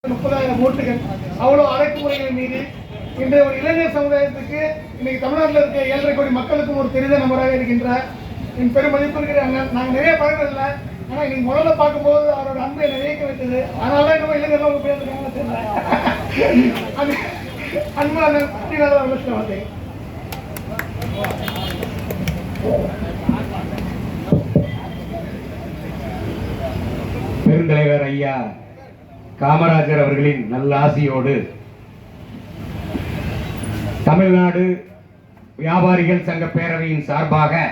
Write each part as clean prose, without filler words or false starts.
30,000 ஓட்டுகள் அவ்வளோ அடக்குமுறைகள் மீது இன்றைய ஒரு இளைஞர் சமுதாயத்துக்கு இன்னைக்கு தமிழ்நாட்டில் இருக்க 7.5 கோடி மக்களுக்கும் ஒரு தெரிந்த நபராக இருக்கின்ற என் பெரும் மதிப்பு இருக்கிற அண்ணன். நாங்கள் நிறைய பழகிறதில்லை, ஆனால் இன்னைக்கு முதல்ல பார்க்கும்போது அவரோட அன்பை நிறைய வைத்தது. அதனால தான் இன்னும் இளைஞர்கள் ஒரு பேர் இருக்காங்கன்னு தெரியல. அன்பு அண்ணன் அவர்கள் வந்தேன். பெருந்தலைவர் ஐயா காமராஜர் அவர்களின் நல்ல ஆசியோடு தமிழ்நாடு வியாபாரிகள் சங்க பேரவையின் சார்பாக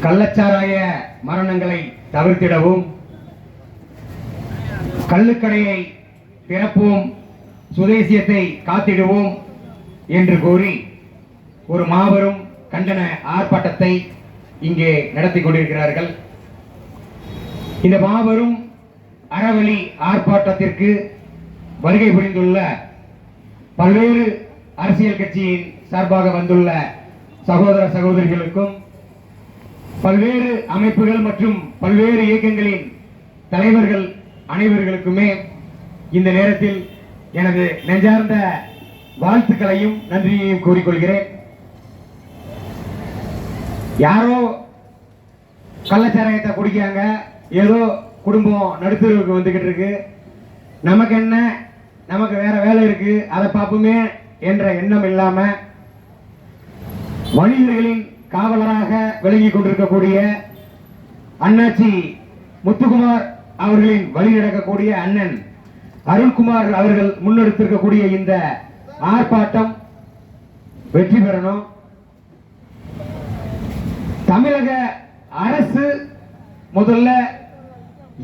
கள்ளச்சாராய மரணங்களை தவிர்த்திடவும் கள்ளுக்கடையை திறப்போம், சுதேசியத்தை காத்திடுவோம் என்று கூறி ஒரு மாபெரும் கண்டன ஆர்ப்பாட்டத்தை இங்கே நடத்தி கொண்டிருக்கிறார்கள். இந்த மாபெரும் அறவழி ஆர்ப்பாட்டத்திற்கு வருகை புரிந்துள்ள பல்வேறு அரசியல் கட்சியின் சார்பாக வந்துள்ள சகோதர சகோதரிகளுக்கும் பல்வேறு அமைப்புகள் மற்றும் பல்வேறு இயக்கங்களின் தலைவர்கள் அனைவர்களுக்குமே இந்த நேரத்தில் எனது நெஞ்சார்ந்த வாழ்த்துக்களையும் நன்றியையும் கூறிக்கொள்கிறேன். யாரோ கள்ளச்சாராயத்தை குடிக்காங்க, ஏதோ குடும்பம் நடுத்தருக்கு வந்துகிட்டு இருக்கு, நமக்கு என்ன, நமக்கு வேற வேலை இருக்கு, அதை பார்ப்போமே என்ற எண்ணம் இல்லாம மனிதர்களின் காவலராக விளங்கி கொண்டிருக்கக்கூடிய அண்ணாச்சி முத்துக்குமார் அவர்களின் வழி நடக்கக்கூடிய அண்ணன் அருள்குமார் அவர்கள் முன்னெடுத்திருக்கக்கூடிய இந்த ஆர்ப்பாட்டம் வெற்றி பெறணும். தமிழக அரசு முதல்ல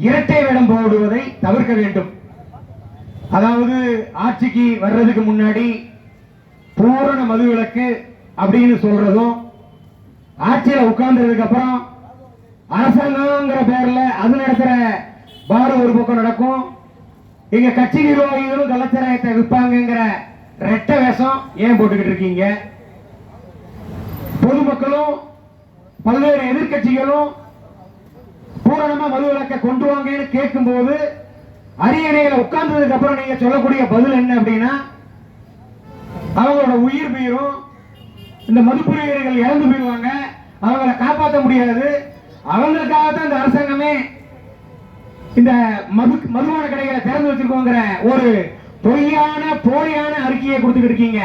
இரட்டை வேடம் போடுவதை தவிர்க்க வேண்டும். அதாவது ஆட்சிக்கு வர்றதுக்கு முன்னாடி பூரண மதுவிலக்கு அப்படின்னு சொல்றதும், ஆட்சியில உட்கார்ந்ததுக்கு அப்புறம் அரசாங்கங்கிற பேர்ல அது நடத்துற பாரு ஒரு பக்கம் நடக்கும், எங்க கட்சி நிர்வாகிகளும் கள்ளச்சாராயத்தை விற்பாங்கிற ரெட்டை வேஷம் ஏன் போட்டுக்கிட்டு இருக்கீங்க? பொதுமக்களும் பல்வேறு எதிர்கட்சிகளும் பூரணமா மதுவிலக்கை கொண்டு வாங்கன்னு கேட்கும் போது அரியணையில உட்கார்ந்ததுக்கு அப்புறம் நீங்க சொல்லக்கூடிய பதில் என்ன அப்படின்னா, அவங்களோட உயிர் போயிரும், இந்த மதுப்பிரியர்கள் இறந்து போயிடுவாங்க, அவங்களை காப்பாற்ற முடியாது, அவங்களுக்காகத்தான் இந்த அரசாங்கமே இந்த மதுபான கடைகளை திறந்து வச்சிருக்கோங்கிற ஒரு பொய்யான போலியான அறிக்கையை கொடுத்துக்கிட்டு இருக்கீங்க.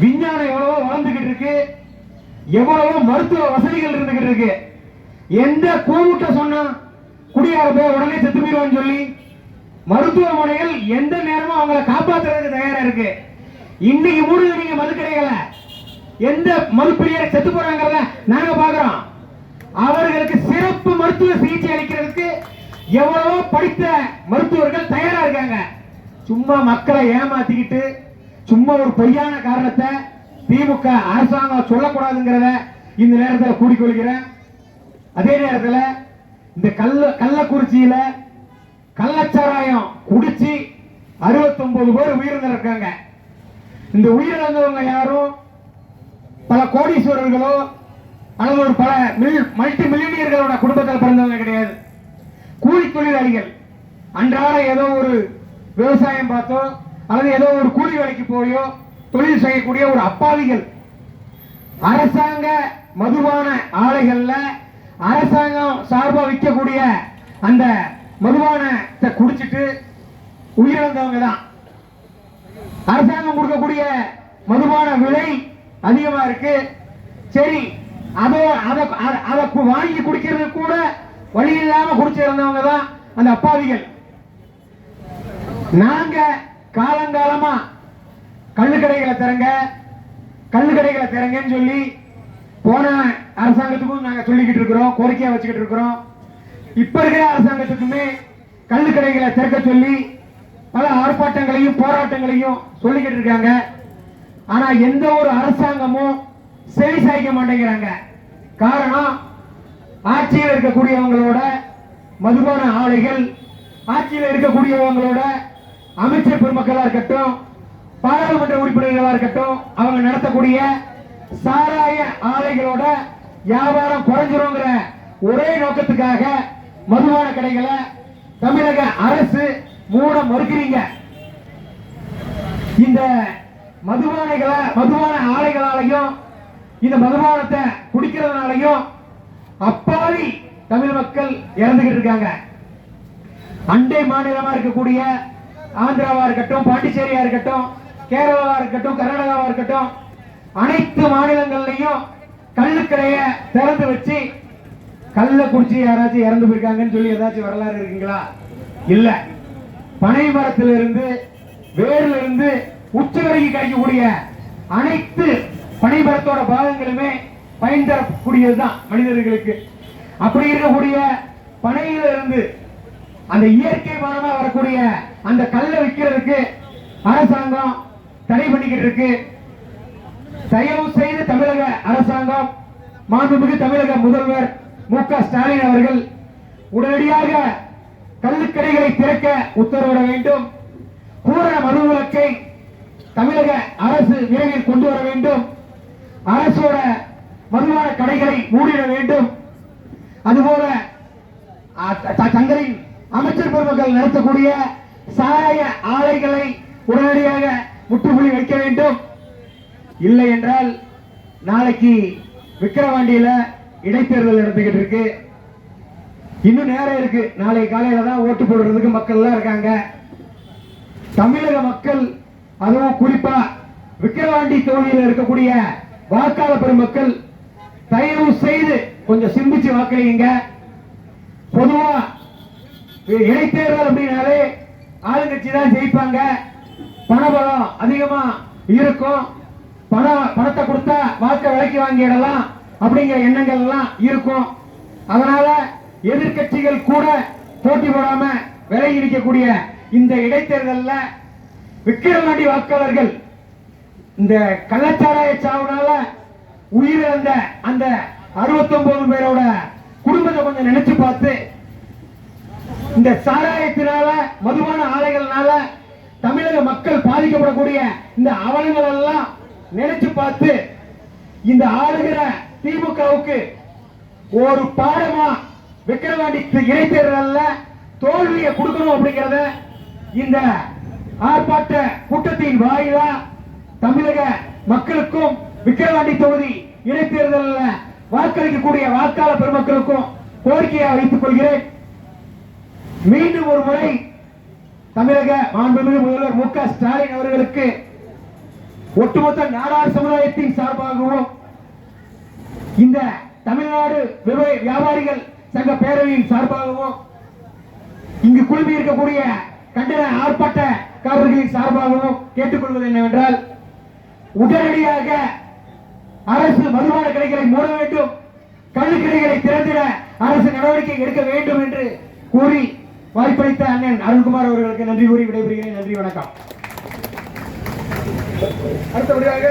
விஞ்ஞானம் எவ்வளவோ வளர்ந்துகிட்டு இருக்கு, எவ்வளவோ மருத்துவ வசதிகள் இருந்துகிட்டு இருக்கு. எந்த கூமுட்ட சொன்னா குடியார போய் உடனே செத்து போயிடுவான்னு சொல்லி மருத்துவமனைகள் எந்த நேரமும் அவங்களை காப்பாற்றுறதுக்கு தயாரா இருக்கு. இன்னைக்கு மூடுங்க நீங்க மதுக்கடைகளை, எந்த மதுப்பிரியரை செத்து போறாங்கிறத நாங்க பாக்குறோம். அவர்களுக்கு சிறப்பு மருத்துவ சிகிச்சை அளிக்கிறதுக்கு எவ்வளவோ படித்த மருத்துவர்கள் தயாரா இருக்காங்க. சும்மா மக்களை ஏமாத்திக்கிட்டு சும்மா ஒரு பொய்யான காரணத்தை திமுக அரசாங்கம் சொல்லக்கூடாதுங்கிறத இந்த நேரத்தில் கூடிக்கொள்கிறேன். அதே நேரத்தில் இந்த கள்ளக்குறிச்சியில கள்ளச்சாராயம் குடிச்சு 69 பேர் உயிரிழந்திருக்காங்க. இந்த உயிரிழந்தவங்க யாரும் பல கோடீஸ்வரர்களோ அல்லது ஒரு பல மல்டி மில்லியனியர்களோட குடும்பத்தில் பிறந்தவங்க கிடையாது. கூலி தொழிலாளிகள், அன்றாட ஏதோ ஒரு விவசாயம் பார்த்தோ அல்லது ஏதோ ஒரு கூலி வேலைக்கு போயோ தொழில் செய்யக்கூடிய ஒரு அப்பாவிகள். அரசாங்க மதுபான ஆலைகள்ல அரசாங்கம் சார்பா விற்கக்கூடிய அந்த மதுபானத்தை குடிச்சிட்டு உயிரிழந்தவங்க தான். அரசாங்கம் கொடுக்கக்கூடிய மதுபான விலை அதிகமா இருக்கு, சரி அதை வாங்கி குடிக்கிறது கூட வழி இல்லாம குடிச்சிருந்தவங்க தான் அந்த அப்பாவிகள். நாங்க காலங்காலமா கள்ளுக்கடைகளை திறங்கன்னு சொல்லி போன அரசாங்கத்துக்கும் நாங்க சொல்லிக்கிட்டு இருக்கிறோம், கோரிக்கையா வச்சுக்கிட்டு இருக்கிறோம். இப்ப இருக்கிற அரசாங்கத்துக்குமே கள்ளுக்கடைகளை திறக்க சொல்லி பல ஆர்ப்பாட்டங்களையும் போராட்டங்களையும் சொல்லிக்கிட்டு இருக்காங்க. ஆனா எந்த ஒரு அரசாங்கமும் செவி சாய்க்க மாட்டேங்கிறாங்க. காரணம், ஆட்சியில் இருக்கக்கூடியவங்களோட மதுபான ஆலைகள், ஆட்சியில் இருக்கக்கூடியவங்களோட அமைச்சர் பெருமக்களா இருக்கட்டும், பாராளுமன்ற உறுப்பினர்களா இருக்கட்டும், அவங்க நடத்தக்கூடிய சாராய ஆலைகளோட வியாபாரம் குறைஞ்சிருங்கிற ஒரே நோக்கத்துக்காக மதுபான கடைகளை தமிழக அரசு மூட மறுக்கிறீங்க. இந்த மதுபான ஆலைகளாலையும் இந்த மதுபானத்தை குடிக்கிறதுனாலையும் அப்பாவி தமிழ் மக்கள் இறந்துகிட்டு இருக்காங்க. அண்டை மாநிலமா இருக்கக்கூடிய ஆந்திராவா இருக்கட்டும், பாண்டிச்சேரியா இருக்கட்டும், கேரளாவா இருக்கட்டும், கர்நாடகாவா இருக்கட்டும், அனைத்து மாநிலங்கள்லயும் கள்ளுக்கடைய திறந்து வச்சு கள்ள குடிச்சு யாராச்சும் இறந்து போயிருக்காங்கன்னு சொல்லி ஏதாச்சும் வரலாறு இருக்குங்களா? இல்ல. பனை மரத்திலிருந்து வேர்ல இருந்து உச்ச வரைக்கும் கிடைக்கக்கூடிய அனைத்து பனை மரத்தோட பாகங்களுமே பயன் தரக்கூடியதுதான் மனிதர்களுக்கு. அப்படி இருக்கக்கூடிய பனையில இருந்து அந்த இயற்கை மரமா வரக்கூடிய அந்த கல்லை விற்கிறதுக்கு அரசாங்கம் தடை பண்ணிக்கிட்டு இருக்கு. தயவு செய்து தமிழக அரசாங்கம், மாண்புமிகு தமிழக முதல்வர் மு.க. ஸ்டாலின் அவர்கள் உடனடியாக கள்ளுக்கடைகளை திறக்க உத்தரவிட வேண்டும். பூரண மதுவிலக்கை தமிழக அரசு விரைவில் கொண்டு வர வேண்டும். அரசோட மதுபான கடைகளை மூடிட வேண்டும். அதுபோல தங்களின் அமைச்சர் பெருமக்கள் நடத்தக்கூடிய சாராய ஆலைகளை உடனடியாக முற்றுப்புள்ளி வைக்க வேண்டும். இல்லை என்றால் நாளைக்கு விக்கிரவாண்டியில இடைத்தேர்தல் நடந்துகிட்டு இருக்கு. இன்னும் நேரம் இருக்கு. நாளை காலையில தான் ஓட்டு போடுறதுக்கு மக்கள் எல்லாம் இருக்காங்க. தமிழக மக்கள், அதுவும் குறிப்பா விக்கிரவாண்டி தொகுதியில் இருக்கக்கூடிய வாக்காளர் பெருமக்கள் தயவு செய்து கொஞ்சம் சிந்திச்சு வாக்களிங்க. பொதுவா இடைத்தேர்தல் அப்படின்னாலே ஆளுங்கட்சி தான் ஜெயிப்பாங்க, பணபலம் அதிகமா இருக்கும், பணத்தை கொடுத்தா வாக்க விலைக்கு வாங்கிடலாம் அப்படிங்கிற எண்ணங்கள் எல்லாம் இருக்கும். அதனால எதிர்கட்சிகள் கூட போட்டி போடாம விலகி நிற்கக்கூடிய இந்த இடைத்தேர்தலில் விக்கிரவாண்டி வாக்காளர்கள் இந்த கள்ளச்சாராய சாவுனால உயிரிழந்த அந்த 69 பேரோட குடும்பத்தை கொஞ்சம் நினைச்சு பார்த்து, இந்த சாராயத்தினால மதுபான ஆலைகள்னால தமிழக மக்கள் பாதிக்கப்படக்கூடிய இந்த அவலங்கள் எல்லாம் நினைச்சு பார்த்து இந்த ஆளுகிற திமுகவுக்கு ஒரு பாடமா விக்கிரவாண்டி இடைத்தேர்தலில் தோல்வியை கொடுக்கணும் அப்படிங்கறத இந்த ஆர்ப்பாட்ட கூட்டத்தின் வாயிலா தமிழக மக்களுக்கும் விக்கிரவாண்டி தொகுதி இடைத்தேர்தலில் வாக்களிக்கக்கூடிய வாக்காளர் பெருமக்களுக்கும் கோரிக்கையை வைத்துக் கொள்கிறேன். மீண்டும் ஒரு முறை தமிழக மாண்புமிகு முதல்வர் மு.க. ஸ்டாலின் அவர்களுக்கு ஒட்டுமொத்த நாடார் சமுதாயத்தின் சார்பாகவும் இந்த தமிழ்நாடு வியாபாரிகள் சங்க பேரவையின் சார்பாகவும் இங்கு குழுமி இருக்கக்கூடிய கண்டன ஆர்ப்பாட்டக்காரர்களின் சார்பாகவும் கேட்டுக்கொள்வது என்னவென்றால், உடனடியாக அரசு மதுபான கடைகளை மூட வேண்டும், கள்ளுக்கடைகளை திறந்திட அரசு நடவடிக்கை எடுக்க வேண்டும் என்று கூறி வாய்ப்பளித்த அண்ணன் அருண்குமார் அவர்களுக்கு நன்றி கூறி விடைபெறுகிறேன். நன்றி, வணக்கம். அடுத்தபடியாக